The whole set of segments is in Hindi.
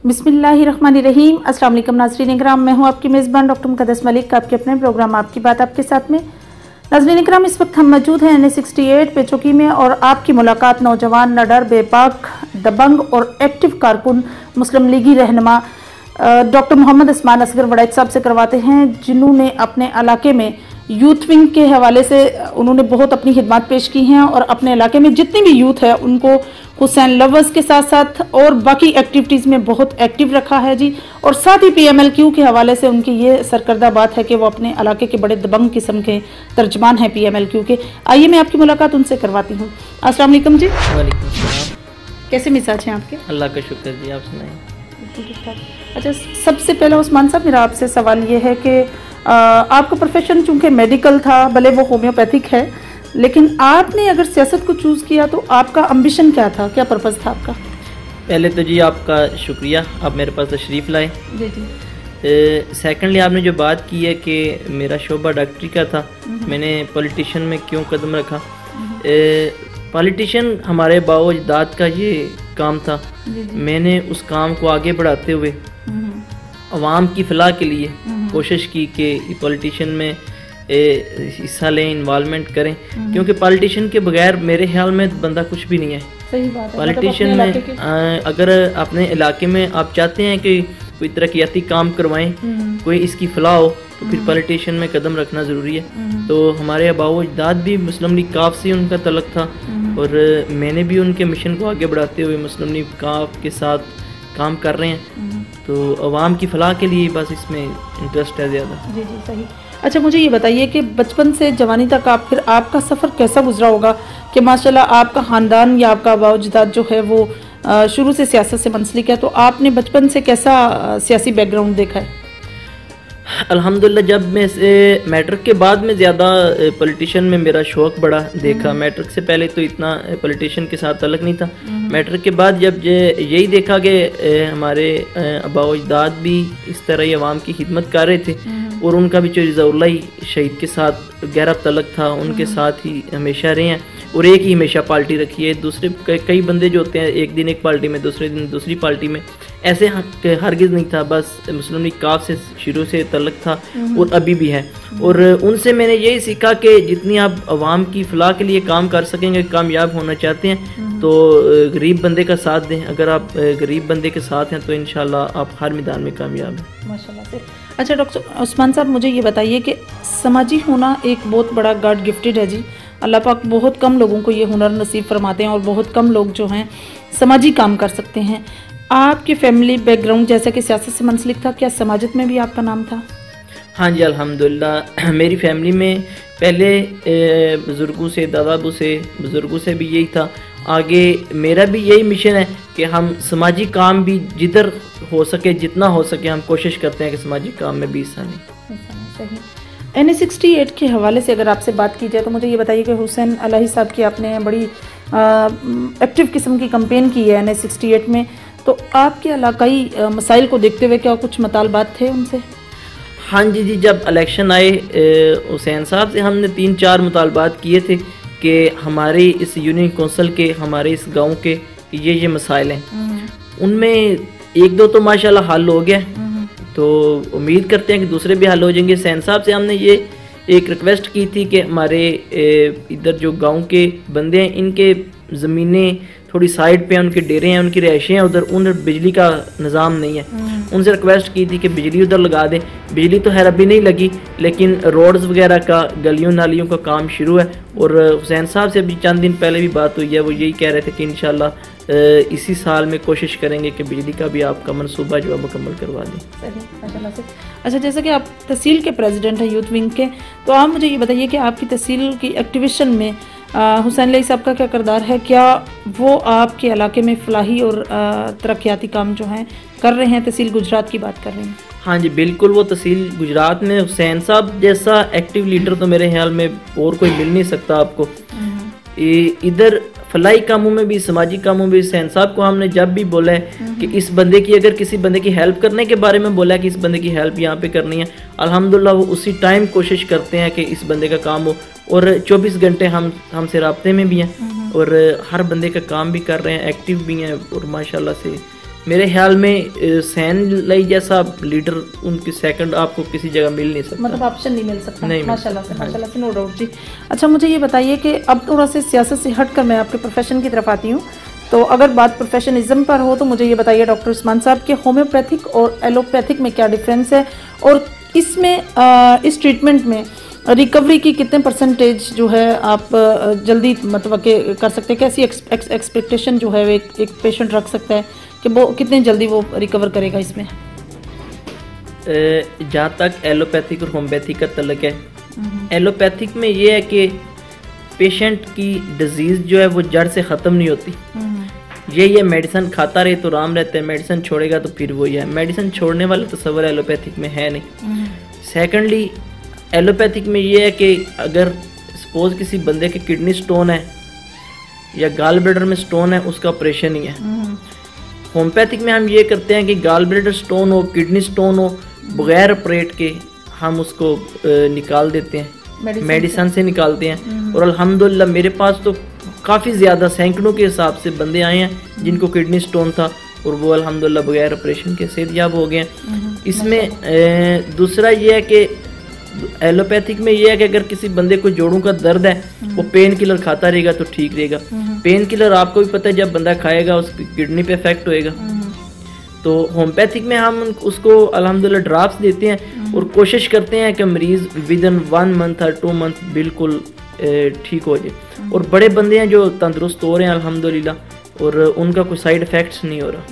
बिस्मिल्लाहिर्रहमानिर्रहीम। अस्सलाम वालेकुम नाज़रीन इकराम, मैं हूं आपकी मेज़बान डॉक्टर मुक़द्दस मलिक, आपके अपने प्रोग्राम आपकी बात आपके साथ में। नाज़रीन इकराम, इस वक्त हम मौजूद हैं NA68 पेचोकी में और आपकी मुलाकात नौजवान, नडर, बेबाक, दबंग और एक्टिव कारकुन मुस्लिम लीगी रहनुमा डॉक्टर मोहम्मद उस्मान असगर वड़ैच साहब से करवाते हैं, जिन्होंने अपने इलाके में यूथ विंग के हवाले से उन्होंने बहुत अपनी खिदमत पेश की हैं और अपने इलाके में जितनी भी यूथ है उनको हुसैन लवर्स के साथ साथ और बाकी एक्टिविटीज़ में बहुत एक्टिव रखा है जी। और साथ ही PMLQ के हवाले से उनकी ये सरकर्दा बात है कि वो अपने इलाके के बड़े दबंग किस्म के तर्जमान हैं PMLQ के। आइए मैं आपकी मुलाकात उनसे करवाती हूँ। अस्सलाम वालेकुम जी। वालेकुम सलाम। कैसे मिजाज हैं आपके? अल्लाह का शुक्र जी, आप सुनाइए। अच्छा, सबसे पहला उस्मान साहब मेरा आपसे सवाल ये है कि आपका प्रोफेशन चूँकि मेडिकल था, भले वो होम्योपैथिक है, लेकिन आपने अगर सियासत को चूज़ किया तो आपका एम्बिशन क्या था, क्या पर्पज़ था आपका? पहले तो जी आपका शुक्रिया, आप मेरे पास तशरीफ़ लाए। जी जी। सेकेंडली आपने जो बात की है कि मेरा शोबा डॉक्टरी का था, मैंने पॉलिटिशियन में क्यों कदम रखा। पॉलिटिशियन हमारे बाओ अजदाद का ये काम था। मैंने उस काम को आगे बढ़ाते हुए अवाम की फलाह के लिए कोशिश की कि पॉलिटिशियन में हिस्सा लें, इन्वॉल्वमेंट करें, क्योंकि पॉलिटिशियन के बगैर मेरे ख्याल में बंदा कुछ भी नहीं है। सही बात है। पॉलिटिशियन में अगर अपने इलाके में आप चाहते हैं कि कोई तरक्याती काम करवाएं, कोई इसकी फलाह हो, तो फिर पॉलिटिशियन में कदम रखना ज़रूरी है। तो हमारे आबाओ अजदाद भी मुस्लिम लीग काफ से उनका तलक था और मैंने भी उनके मिशन को आगे बढ़ाते हुए मुस्लिम लीग काफ के साथ काम कर रहे हैं। तो अवाम की फलाह के लिए बस इसमें इंटरेस्ट है ज़्यादा। जी जी, सही। अच्छा, मुझे ये बताइए कि बचपन से जवानी तक आपका सफ़र कैसा गुजरा होगा कि माशाल्लाह आपका ख़ानदान या आपका आबाओ अजदाद जो है वो शुरू से सियासत से मुंसलिक है, तो आपने बचपन से कैसा सियासी बैकग्राउंड देखा है? अल्हम्दुलिल्लाह, जब मैं मैट्रिक के बाद में ज़्यादा पॉलिटिशियन में मेरा शौक़ बढ़ा देखा। मैट्रिक से पहले तो इतना पॉलिटिशियन के साथ तलक नहीं था। मैट्रिक के बाद जब यही देखा कि हमारे आबाओ अजदाद भी इस तरह ही अवाम की खिदमत कर रहे थे और उनका भी जो रिज़ाउल्लाह शहीद के साथ गहरा तलक था, उनके साथ ही हमेशा रहे हैं और एक ही हमेशा पार्टी रखी है। दूसरे कई बंदे जो होते हैं एक दिन एक पार्टी में, दूसरे दिन दूसरी पार्टी में, ऐसे हरगिज़ नहीं था। बस मुस्लिम लीग काफ से शुरू से तलक था और अभी भी है। और उनसे मैंने यही सीखा कि जितनी आप अवाम की फलाह के लिए काम कर सकेंगे, कामयाब होना चाहते हैं तो गरीब बंदे का साथ दें। अगर आप गरीब बंदे के साथ हैं तो इंशाल्लाह आप हर मैदान में कामयाब हैं माशाल्लाह से। अच्छा डॉक्टर उस्मान साहब, मुझे ये बताइए कि समाजी होना एक बहुत बड़ा गॉड गिफ्टेड है जी। अल्लाह पाक बहुत कम लोगों को ये हुनर नसीब फरमाते हैं और बहुत कम लोग जो हैं समाजी काम कर सकते हैं। आपके फैमिली बैकग्राउंड जैसा कि सियासत से मुंसलिक था, क्या समाजत में भी आपका नाम था? हाँ जी, अल्हम्दुलिल्लाह मेरी फैमिली में पहले बुज़ुर्गों से, दादा अबू से, बुज़ुर्गों से भी यही था। आगे मेरा भी यही मिशन है कि हम समाजी काम भी जिधर हो सके, जितना हो सके, हम कोशिश करते हैं कि समाजी काम में भी हिस्सा लें। NA68 के हवाले से अगर आपसे बात की जाए तो मुझे ये बताइए कि हुसैन अलही साहब की आपने बड़ी एक्टिव किस्म की कैंपेन की है NA68 में, तो आपके इलाकाई मसाइल को देखते हुए क्या कुछ मुतालबात थे उनसे? हाँ जी जी, जब इलेक्शन आए हुसैन साहब से हमने 3-4 मुतालबात किए थे कि हमारे इस यूनियन कौंसिल के, हमारे इस गांव के ये मसाइल हैं। उनमें एक दो तो माशाल्लाह हल हो गया, तो उम्मीद करते हैं कि दूसरे भी हल हो जाएंगे। हुसैन साहब से हमने ये एक रिक्वेस्ट की थी कि हमारे इधर जो गांव के बंदे हैं, इनके ज़मीनें थोड़ी साइड पे हैं, उनके डेरे हैं, उनकी रिहाइशें हैं, उधर बिजली का निज़ाम नहीं है। उनसे रिक्वेस्ट की थी कि बिजली उधर लगा दें। बिजली तो खैर अभी नहीं लगी, लेकिन रोड्स वगैरह का, गलियों नालियों का काम शुरू है। और हुसैन साहब से अभी चंद दिन पहले भी बात हुई है, वो यही कह रहे थे कि इंशाल्लाह इसी साल में कोशिश करेंगे कि बिजली का भी आपका मनसूबा जो है मुकम्मल करवा दें। अच्छा, जैसे कि आप तहसील के प्रेसिडेंट हैं यूथ विंग के, तो आप मुझे ये बताइए कि आपकी तहसील की एक्टिविशन में हुसैन अलही साहब का क्या किरदार है? क्या वो आपके इलाके में फलाही और तरक्याती काम जो हैं कर रहे हैं? तहसील गुजरात की बात कर रहे हैं। हाँ जी बिल्कुल, वो तहसील गुजरात में हुसैन साहब जैसा एक्टिव लीडर तो मेरे ख्याल में और कोई मिल नहीं सकता आपको। इधर फलाई कामों में भी, समाजी कामों में भी हुसैन साहब को हमने जब भी बोला है कि इस बंदे की, अगर किसी बंदे की हेल्प करने के बारे में बोला है कि इस बंदे की हेल्प यहाँ पे करनी है, अल्हम्दुलिल्लाह वो उसी टाइम कोशिश करते हैं कि इस बंदे का काम हो। और 24 घंटे हमसे राब्ते में भी हैं और हर बंदे का काम भी कर रहे हैं, एक्टिव भी हैं और माशाल्लाह से मेरे ख्याल में हुसैन लाई जैसा लीडर उनकी सेकंड आपको किसी जगह मिल नहीं सकता, मतलब ऑप्शन नहीं मिल सकता। नहीं माशाल्लाह से नो डाउट जी। अच्छा मुझे ये बताइए कि अब थोड़ा सा सियासत से हटकर मैं आपके प्रोफेशन की तरफ आती हूँ। तो अगर बात प्रोफेशनलिज्म पर हो तो मुझे ये बताइए डॉक्टर उस्मान साहब के होम्योपैथिक और एलोपैथिक में क्या डिफरेंस है, और इसमें इस ट्रीटमेंट में रिकवरी की कितने परसेंटेज जो है आप जल्दी मतलब के कर सकते हैं, कैसी एक्सपेक्टेशन जो है एक पेशेंट रख सकता है कि वो कितने जल्दी वो रिकवर करेगा इसमें? जहाँ तक एलोपैथिक और होम्योपैथिक का तल्लुक है, एलोपैथिक में ये है कि पेशेंट की डिजीज़ जो है वो जड़ से ख़त्म नहीं होती। ये मेडिसिन खाता रहे तो आराम रहता है, मेडिसिन छोड़ेगा तो फिर वही है। मेडिसिन छोड़ने वाला तस्वर एलोपैथिक में है नहीं। सेकेंडली एलोपैथिक में ये है कि अगर सपोज किसी बंदे के किडनी स्टोन है या गाल ब्लैडर में स्टोन है, उसका ऑपरेशन ही है। होम्योपैथिक में हम ये करते हैं कि गाल ब्लैडर स्टोन हो, किडनी स्टोन हो, बगैर ऑपरेट के हम उसको निकाल देते हैं, मेडिसिन से निकालते हैं। और अल्हम्दुलिल्लाह मेरे पास तो काफ़ी ज़्यादा सैकड़ों के हिसाब से बंदे आए हैं जिनको किडनी स्टोन था और वो अल्हम्दुलिल्लाह बगैर ऑपरेशन के सेहतयाब हो गए हैं। इसमें दूसरा ये है कि एलोपैथिक में ये है कि अगर किसी बंदे को जोड़ों का दर्द है, वो पेन किलर खाता रहेगा तो ठीक रहेगा। पेन किलर आपको भी पता है जब बंदा खाएगा उसकी किडनी पे इफेक्ट होएगा। तो होम्योपैथिक में हम उसको अल्हम्दुलिल्लाह ड्रॉप्स देते हैं और कोशिश करते हैं कि मरीज़ विद इन 1 मंथ और 2 मंथ बिल्कुल ठीक हो जाए। और बड़े बंदे हैं जो तंदुरुस्त हो रहे हैं अल्हम्दुलिल्लाह और उनका कोई साइड इफ़ेक्ट्स नहीं हो रहा।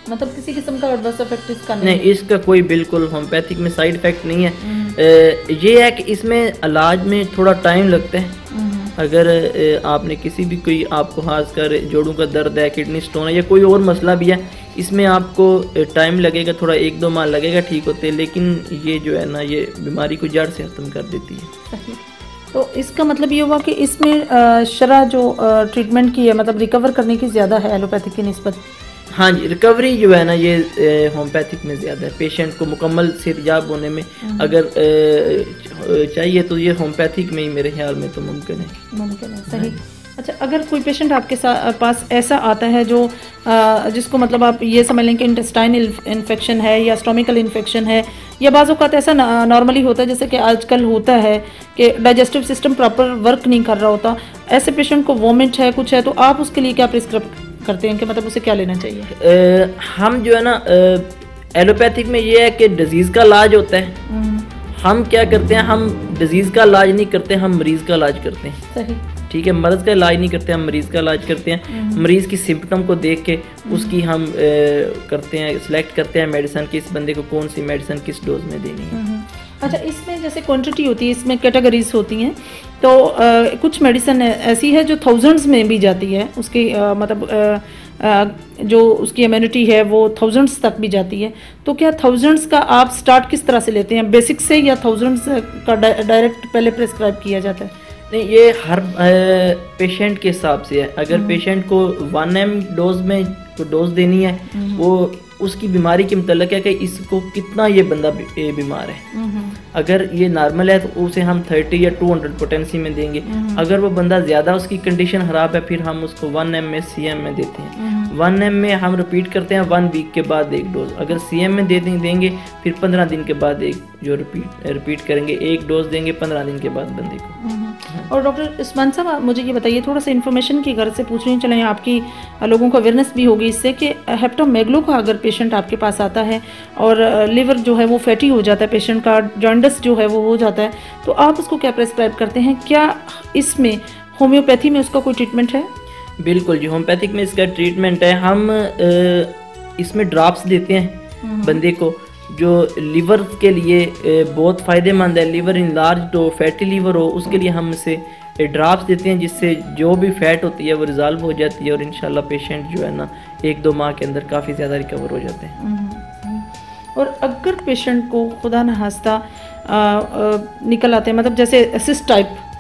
मतलब किसी किस्म का एडवर्स इफेक्ट इसका नहीं, इसका कोई बिल्कुल होम्योपैथिक में साइड इफ़ेक्ट नहीं है। ये है कि इसमें इलाज में थोड़ा टाइम लगता है। अगर आपने किसी भी कोई आपको खासकर जोड़ों का दर्द है, किडनी स्टोन है या कोई और मसला भी है, इसमें आपको टाइम लगेगा, थोड़ा 1-2 माह लगेगा ठीक होते, लेकिन ये जो है ना ये बीमारी को जड़ से ख़त्म कर देती है। तो इसका मतलब ये हुआ कि इसमें शरह जो ट्रीटमेंट की है मतलब रिकवर करने की ज़्यादा है एलोपैथिक की निस्बत। हाँ जी, रिकवरी जो है ना ये होम्योपैथिक में ज़्यादा है। पेशेंट को मुकम्मल सेहतयाब होने में अगर चाहिए तो ये होम्योपैथिक में ही मेरे ख्याल में तो मुमकिन है। सही। अच्छा अगर कोई पेशेंट आपके पास ऐसा आता है जो जिसको मतलब आप ये समझ लें कि इंटेस्टाइनल इन्फेक्शन है या स्टोमिकल इन्फेक्शन है, या बाज़ औक़ात ऐसा नॉर्मली होता है जैसे कि आजकल होता है कि डाइजेस्टिव सिस्टम प्रॉपर वर्क नहीं कर रहा होता, ऐसे पेशेंट को वोमिट है कुछ है, तो आप उसके लिए क्या प्रिस्क्राइब करते हैं कि मतलब उसे क्या लेना चाहिए? हम जो है ना एलोपैथिक में ये है कि डिजीज़ का इलाज होता है। हम क्या करते हैं, हम डिजीज़ का इलाज नहीं करते, हम मरीज़ का इलाज करते हैं। सही। ठीक है, मर्ज़ का इलाज नहीं करते, हम मरीज़ का इलाज करते हैं। मरीज़ की सिम्पटम को देख के उसकी हम करते हैं, सिलेक्ट करते हैं मेडिसिन कि इस बंदे को कौन सी मेडिसिन किस डोज में देनी है। अच्छा इसमें जैसे क्वांटिटी होती है, इसमें कैटेगरीज होती हैं, तो कुछ मेडिसिन ऐसी है जो थाउजेंड्स में भी जाती है, उसकी मतलब जो उसकी इम्यूनिटी है वो थाउजेंड्स तक भी जाती है। तो क्या थाउजेंड्स का आप स्टार्ट किस तरह से लेते हैं, बेसिक से, या थाउजेंड्स का डायरेक्ट पहले प्रिस्क्राइब किया जाता है? नहीं, ये हर पेशेंट के हिसाब से है। अगर पेशेंट को 1 ml डोज में तो डोज देनी है, वो उसकी बीमारी के मुतल्लिक है कि इसको कितना ये बंदा बीमार है। अगर ये नॉर्मल है तो उसे हम 30 या 200 पोटेंसी में देंगे। अगर वो बंदा ज़्यादा उसकी कंडीशन ख़राब है फिर हम उसको 1 ml CM में देते हैं। 1 ml में हम रिपीट करते हैं 1 वीक के बाद 1 डोज। अगर CM में देंगे फिर 15 दिन के बाद एक जो रिपीट करेंगे, 1 डोज देंगे 15 दिन के बाद बंदे को। और डॉक्टर उस्मान साहब मुझे ये बताइए, थोड़ा सा इन्फॉर्मेशन की घर से पूछ रही चलें, आपकी लोगों को अवेयरनेस भी होगी इससे कि हेप्टोमेगलो का अगर पेशेंट आपके पास आता है और लिवर जो है वो फैटी हो जाता है, पेशेंट का जॉन्डिस जो है वो हो जाता है, तो आप उसको क्या प्रेस्क्राइब करते हैं? क्या इसमें होम्योपैथी में उसका कोई ट्रीटमेंट है? बिल्कुल जी, होम्योपैथिक में इसका ट्रीटमेंट है। हम इसमें ड्रॉप्स देते हैं बंदे को जो लीवर के लिए बहुत फ़ायदेमंद है। लीवर इनलार्ज हो, फैटी लीवर हो, उसके लिए हम इसे ड्रॉप्स देते हैं जिससे जो भी फैट होती है वो रिजॉल्व हो जाती है और इंशाल्लाह पेशेंट जो है ना 1-2 माह के अंदर काफ़ी ज़्यादा रिकवर हो जाते हैं। और अगर पेशेंट को खुदा न खास्ता निकल आते हैं, मतलब जैसे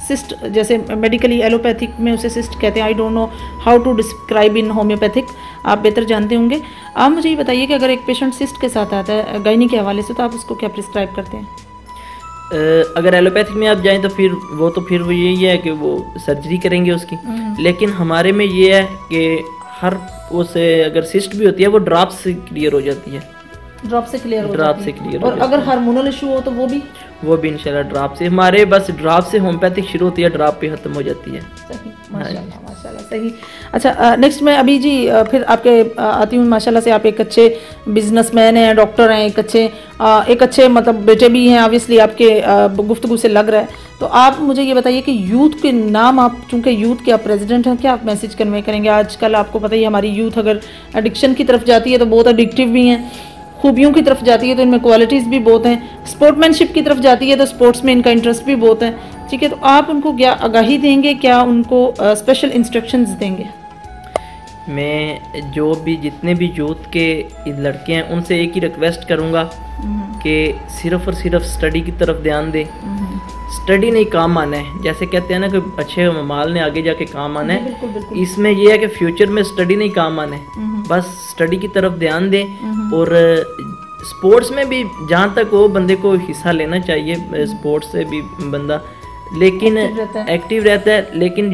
सिस्ट जैसे मेडिकली एलोपैथिक में उसे सिस्ट कहते हैं, I don't know how to describe in homeopathic, आप बेहतर जानते होंगे। आप मुझे ये बताइए कि अगर एक पेशेंट सिस्ट के साथ आता है गायनी के हवाले से, तो आप उसको क्या प्रिस्क्राइब करते हैं? अगर एलोपैथिक में आप जाएं तो फिर वो यही है कि वो सर्जरी करेंगे उसकी। लेकिन हमारे में ये है कि हर उसे अगर सिस्ट भी होती है वो ड्रॉप से क्लियर हो जाती है। ड्रॉप से क्लियर हो ड्रॉप जाती से है। क्लियर और अगर हार्मोनल इशू हो तो वो भी इंशाल्लाह ड्रॉप से। हमारे बस ड्रॉप से होम्योपैथिक शुरू होती है, ड्रॉप पे खत्म हो जाती है। सही, माशाल्लाह माशाल्लाह, सही। अच्छा, नेक्स्ट मैं अभी जी फिर आपके आती हूँ। माशाल्लाह से आप एक अच्छे बिजनेसमैन हैं, डॉक्टर हैं, एक अच्छे मतलब बेटे भी हैं, ऑब्वियसली आपके गुफ्तगू से लग रहा है। तो आप मुझे ये बताइए कि यूथ के नाम, आप चूँकि यूथ के आप प्रेसिडेंट हैं, क्या आप मैसेज कन्वे करेंगे? आजकल आपको पता ही हमारी यूथ अगर एडिक्शन की तरफ जाती है तो बहुत एडिक्टिव भी हैं, खूबियों की तरफ जाती है तो इनमें क्वालिटीज़ भी बहुत हैं, स्पोर्टमैनशिप की तरफ जाती है तो स्पोर्ट्स में इनका इंटरेस्ट भी बहुत है, ठीक है। तो आप उनको क्या आगाही देंगे, क्या उनको स्पेशल इंस्ट्रक्शंस देंगे? मैं जो भी जितने भी यूथ के लड़के हैं उनसे एक ही रिक्वेस्ट करूँगा कि सिर्फ और सिर्फ स्टडी की तरफ ध्यान दें। स्टडी नहीं काम आना है, जैसे कहते हैं ना कि अच्छे माल ने आगे जाके काम आना है, बिल्कुल, बिल्कुल। इसमें यह है कि फ्यूचर में स्टडी नहीं काम आना है, बस स्टडी की तरफ ध्यान दें। और स्पोर्ट्स में भी जहाँ तक हो बंदे को हिस्सा लेना चाहिए, स्पोर्ट्स से भी बंदा लेकिन एक्टिव रहता है। लेकिन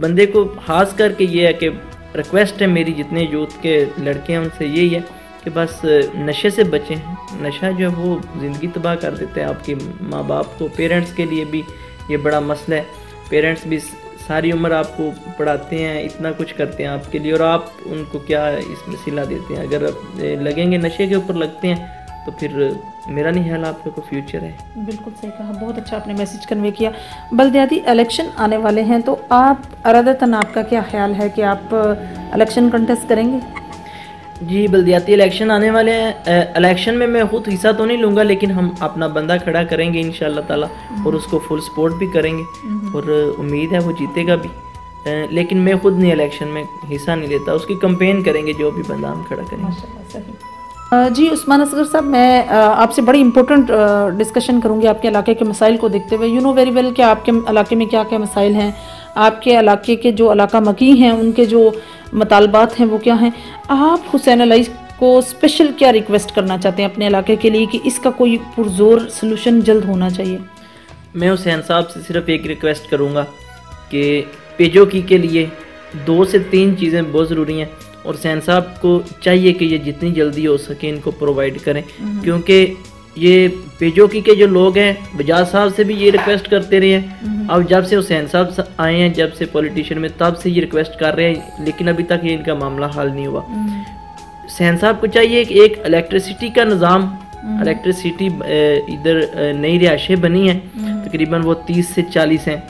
बंदे को खास करके ये है कि रिक्वेस्ट है मेरी जितने यूथ के लड़के हैं उनसे यही है कि बस नशे से बचें। नशा जो है वो ज़िंदगी तबाह कर देता है आपके माँ बाप को। पेरेंट्स के लिए भी ये बड़ा मसला है, पेरेंट्स भी सारी उम्र आपको पढ़ाते हैं, इतना कुछ करते हैं आपके लिए, और आप उनको क्या इसमें सिला देते हैं। अगर लगेंगे नशे के ऊपर लगते हैं तो फिर मेरा नहीं ख्याल आपका कोई फ्यूचर है। बिल्कुल सही कहा, बहुत अच्छा आपने मैसेज कन्वे किया। बल्दियाती इलेक्शन आने वाले हैं तो आप अरादतन आपका क्या ख्याल है कि आप इलेक्शन कंटेस्ट करेंगे? जी, बल्दियाती इलेक्शन आने वाले हैं। इलेक्शन में मैं खुद हिस्सा तो नहीं लूँगा, लेकिन हम अपना बंदा खड़ा करेंगे इंशाल्लाह ताला और उसको फुल सपोर्ट भी करेंगे और उम्मीद है वो जीतेगा भी। लेकिन मैं खुद नहीं इलेक्शन में हिस्सा नहीं लेता, उसकी कंपेन करेंगे जो भी बंदा हम खड़ा करेंगे। जी उस्मान असगर साहब, मैं आपसे बड़ी इंपॉर्टेंट डिस्कशन करूंगी आपके इलाके के मसाइल को देखते हुए। यू नो वेरी वेल कि आपके इलाके में क्या क्या मसाइल हैं, आपके इलाके के जो इलाका मकी हैं उनके जो मतालबात हैं वो क्या हैं। आप हुसैन अलाई को स्पेशल क्या रिक्वेस्ट करना चाहते हैं अपने इलाके के लिए कि इसका कोई पुरजोर सलूशन जल्द होना चाहिए? मैं हुसैन साहब से सिर्फ एक रिक्वेस्ट करूँगा कि पेजोकी के लिए 2 से 3 चीज़ें बहुत ज़रूरी हैं और हुसैन साहब को चाहिए कि ये जितनी जल्दी हो सके इनको प्रोवाइड करें, क्योंकि ये पेजोकी के जो लोग हैं बजाज साहब से भी ये रिक्वेस्ट करते रहे हैं। अब जब से हुसैन साहब आए हैं, जब से पॉलिटिशियन में, तब से ये रिक्वेस्ट कर रहे हैं, लेकिन अभी तक ये इनका मामला हल नहीं हुआ। हुसैन साहब को चाहिए कि एक इलेक्ट्रिसिटी का निज़ाम, इलेक्ट्रिसिटी इधर नई रिहायशें बनी हैं, तकरीबन वो 30 से 40 हैं,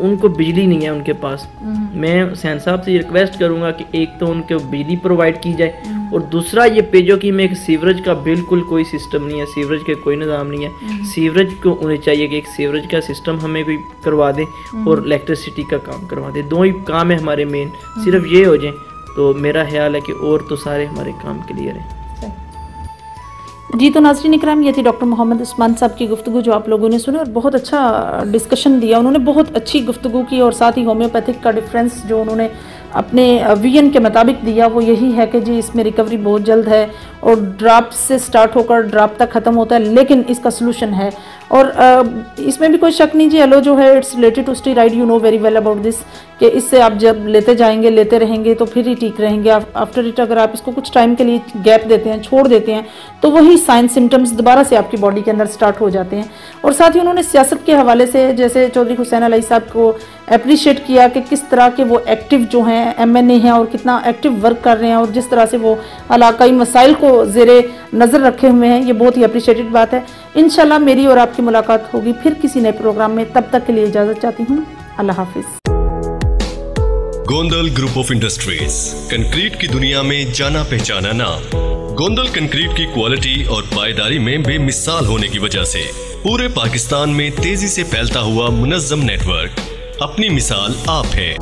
उनको बिजली नहीं है उनके पास। मैं हुसैन साहब से रिक्वेस्ट करूंगा कि एक तो उनको बिजली प्रोवाइड की जाए और दूसरा ये पेजोकी में एक सीवरेज का बिल्कुल कोई सिस्टम नहीं है, सीवरेज के कोई निज़ाम नहीं है। सीवरेज को उन्हें चाहिए कि एक सीवरेज का सिस्टम हमें कोई करवा दे और इलेक्ट्रिसिटी का काम करवा दे। 2 ही काम है हमारे मेन, सिर्फ ये हो जाए तो मेरा ख्याल है कि और तो सारे हमारे काम क्लियर हैं। जी तो नाज़रीन इकराम, ये थी डॉक्टर मोहम्मद उस्मान साहब की गुफ्तगू जो आप लोगों ने सुनी और बहुत अच्छा डिस्कशन दिया उन्होंने, बहुत अच्छी गुफ्तगू की। और साथ ही होम्योपैथिक का डिफरेंस जो उन्होंने अपने विजन के मुताबिक दिया वो यही है कि जी इसमें रिकवरी बहुत जल्द है और ड्रॉप से स्टार्ट होकर ड्रॉप तक ख़त्म होता है, लेकिन इसका सलूशन है। और इसमें भी कोई शक नहीं जी, एलो जो है it's related to steroid, you know very well about this, कि इससे आप जब लेते जाएंगे लेते रहेंगे तो फिर ही ठीक रहेंगे। आफ्टर इट अगर आप इसको कुछ टाइम के लिए गैप देते हैं, छोड़ देते हैं, तो वही साइन सिम्टम्स दोबारा से आपकी बॉडी के अंदर स्टार्ट हो जाते हैं। और साथ ही उन्होंने सियासत के हवाले से जैसे चौधरी हुसैन अलाई साहब को अप्रिशिएट किया कि किस तरह के वो एक्टिव जो हैं MNA हैं और कितना एक्टिव वर्क कर रहे हैं और जिस तरह से वो इलाकाई मसाइल को ज़ेरे नज़र रखे हुए हैं, ये बहुत ही अप्रिशिएटेड बात है। इंशाल्लाह मेरी और आपकी मुलाकात होगी फिर किसी नए प्रोग्राम में, तब तक के लिए इजाज़त चाहती हूँ। अल्लाह हाफिज़। Gondal group of industries, concrete की दुनिया में जाना पहचाना नाम। गोंदल कंक्रीट की क्वालिटी और पायदारी में बेमिसाल होने की वजह से पूरे पाकिस्तान में तेजी से फैलता हुआ मुनज़्ज़म नेटवर्क अपनी मिसाल आप है।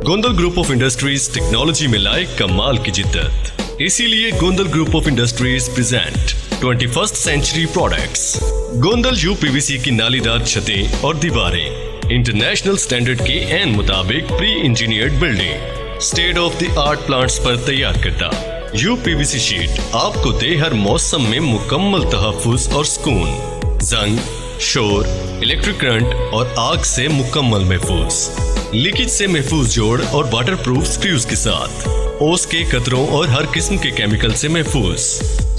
Gondal group of industries technology में लाए कमाल की जिद्दत, इसीलिए Gondal group of industries present 21st century products. Gondal UPVC की नालीदार छतें और दीवारें, इंटरनेशनल स्टैंडर्ड के एन मुताबिक pre engineered building, state of the art plants पर तैयार करता UPVC शीट आपको दे हर मौसम में मुकम्मल तहफ़्फ़ुज़ और सुकून, जंग, शोर, इलेक्ट्रिक करंट और आग से मुकम्मल महफूज। लीकेज से महफूज जोड़ और वाटरप्रूफ स्क्रूज के साथ, ओस के कतरों और हर किस्म के केमिकल से महफूज,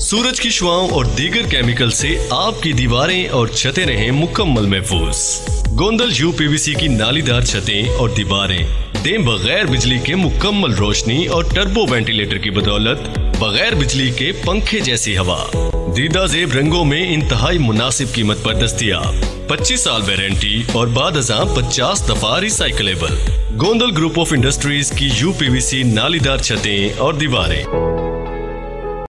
सूरज की शुआओं और दीगर केमिकल से आपकी दीवारें और छतें रहें मुकम्मल महफूज। गोंदल UPVC की नालीदार छतें और दीवारें दें बगैर बिजली के मुकम्मल रोशनी और टर्बो वेंटिलेटर की बदौलत बगैर बिजली के पंखे जैसी हवा। दीदा जेब रंगों में इंतहाई मुनासिब कीमत पर दस्तयाब, 25 साल वारंटी और बाद अज़ां 50 दफा recyclable. Gondal group of industries की UPVC नालीदार छतें और दीवारें।